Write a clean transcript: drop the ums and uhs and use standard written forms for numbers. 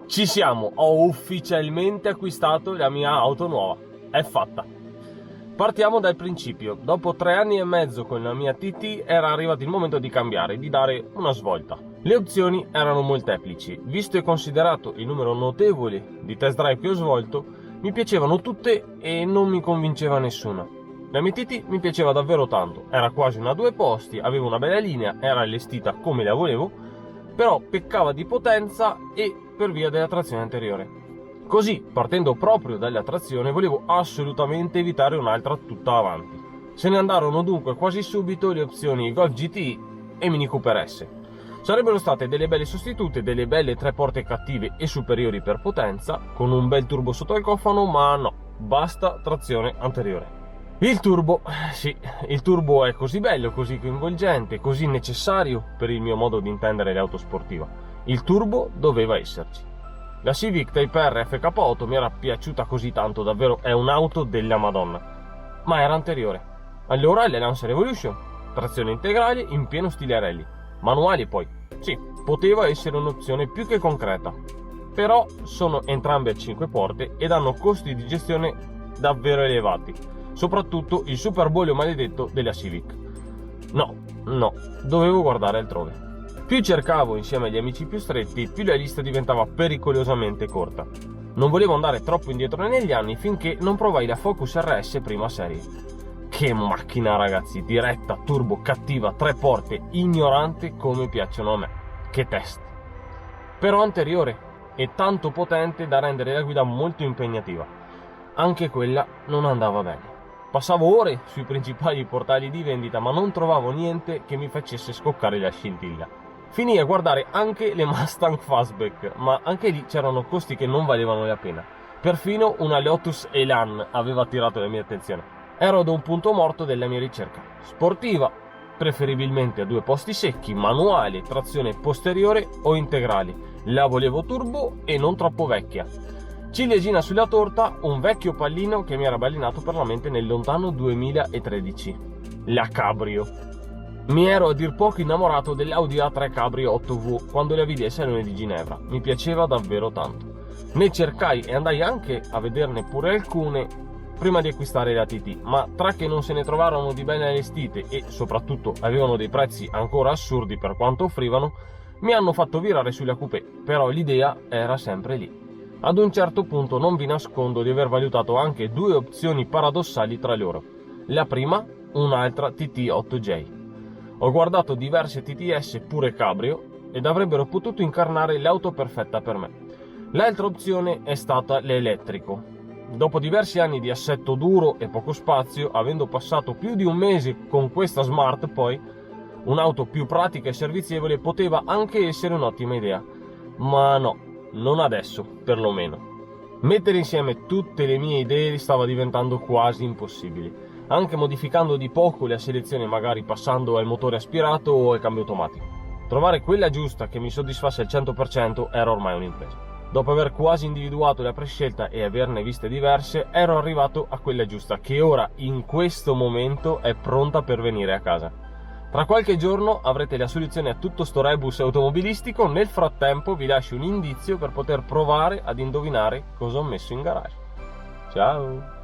Ci siamo, ho ufficialmente acquistato la mia auto nuova, è fatta. Partiamo dal principio, dopo 3 anni e mezzo con la mia TT era arrivato il momento di cambiare, di dare una svolta. Le opzioni erano molteplici, visto e considerato il numero notevole di test drive che ho svolto, mi piacevano tutte e non mi convinceva nessuna. La mia TT mi piaceva davvero tanto, era quasi una 2 posti, aveva una bella linea, era allestita come la volevo, però peccava di potenza e per via della trazione anteriore. Così, partendo proprio dalla trazione, volevo assolutamente evitare un'altra tutta avanti. Se ne andarono dunque quasi subito le opzioni Golf GTI e Mini Cooper S. Sarebbero state delle belle sostitute, delle belle 3 porte cattive e superiori per potenza, con un bel turbo sotto il cofano, ma no, basta trazione anteriore. Il turbo è così bello, così coinvolgente, così necessario per il mio modo di intendere l'auto sportiva. Il turbo doveva esserci. La Civic Type R FK8 mi era piaciuta così tanto, davvero è un'auto della Madonna. Ma era anteriore. Allora le Lance Revolution, trazione integrale in pieno stile rally. Manuali poi, sì, poteva essere un'opzione più che concreta. Però sono entrambe a 5 porte ed hanno costi di gestione davvero elevati. Soprattutto il superbolio maledetto della Civic. No, dovevo guardare altrove. Più cercavo insieme agli amici più stretti, più la lista diventava pericolosamente corta. Non volevo andare troppo indietro negli anni finché non provai la Focus RS prima serie. Che macchina, ragazzi, diretta, turbo, cattiva, 3 porte, ignorante come piacciono a me. Che test. Però anteriore e tanto potente da rendere la guida molto impegnativa. Anche quella non andava bene. Passavo ore sui principali portali di vendita, ma non trovavo niente che mi facesse scoccare la scintilla. Finii a guardare anche le Mustang Fastback, ma anche lì c'erano costi che non valevano la pena. Perfino una Lotus Elan aveva attirato la mia attenzione. Ero ad un punto morto della mia ricerca. Sportiva, preferibilmente a 2 posti secchi, manuale, trazione posteriore o integrali. La volevo turbo e non troppo vecchia. Ciliegina sulla torta, un vecchio pallino che mi era balinato per la mente nel lontano 2013. La Cabrio. Mi ero a dir poco innamorato dell'Audi A3 Cabrio 8V quando la vidi ai saloni di Ginevra. Mi piaceva davvero tanto. Ne cercai e andai anche a vederne pure alcune prima di acquistare la TT, ma tra che non se ne trovarono di bene allestite e soprattutto avevano dei prezzi ancora assurdi per quanto offrivano, mi hanno fatto virare sulla coupé, però l'idea era sempre lì. Ad un certo punto non vi nascondo di aver valutato anche 2 opzioni paradossali tra loro. La prima, un'altra TT8J. Ho guardato diverse TTS pure cabrio ed avrebbero potuto incarnare l'auto perfetta per me. L'altra opzione è stata l'elettrico. Dopo diversi anni di assetto duro e poco spazio, avendo passato più di un mese con questa Smart poi, un'auto più pratica e servizievole poteva anche essere un'ottima idea. Ma no, non adesso, perlomeno. Mettere insieme tutte le mie idee stava diventando quasi impossibile. Anche modificando di poco la selezione, magari passando al motore aspirato o al cambio automatico. Trovare quella giusta che mi soddisfasse al 100% era ormai un'impresa. Dopo aver quasi individuato la prescelta e averne viste diverse, ero arrivato a quella giusta che ora, in questo momento, è pronta per venire a casa. Tra qualche giorno avrete la soluzione a tutto sto rebus automobilistico, nel frattempo vi lascio un indizio per poter provare ad indovinare cosa ho messo in garage. Ciao!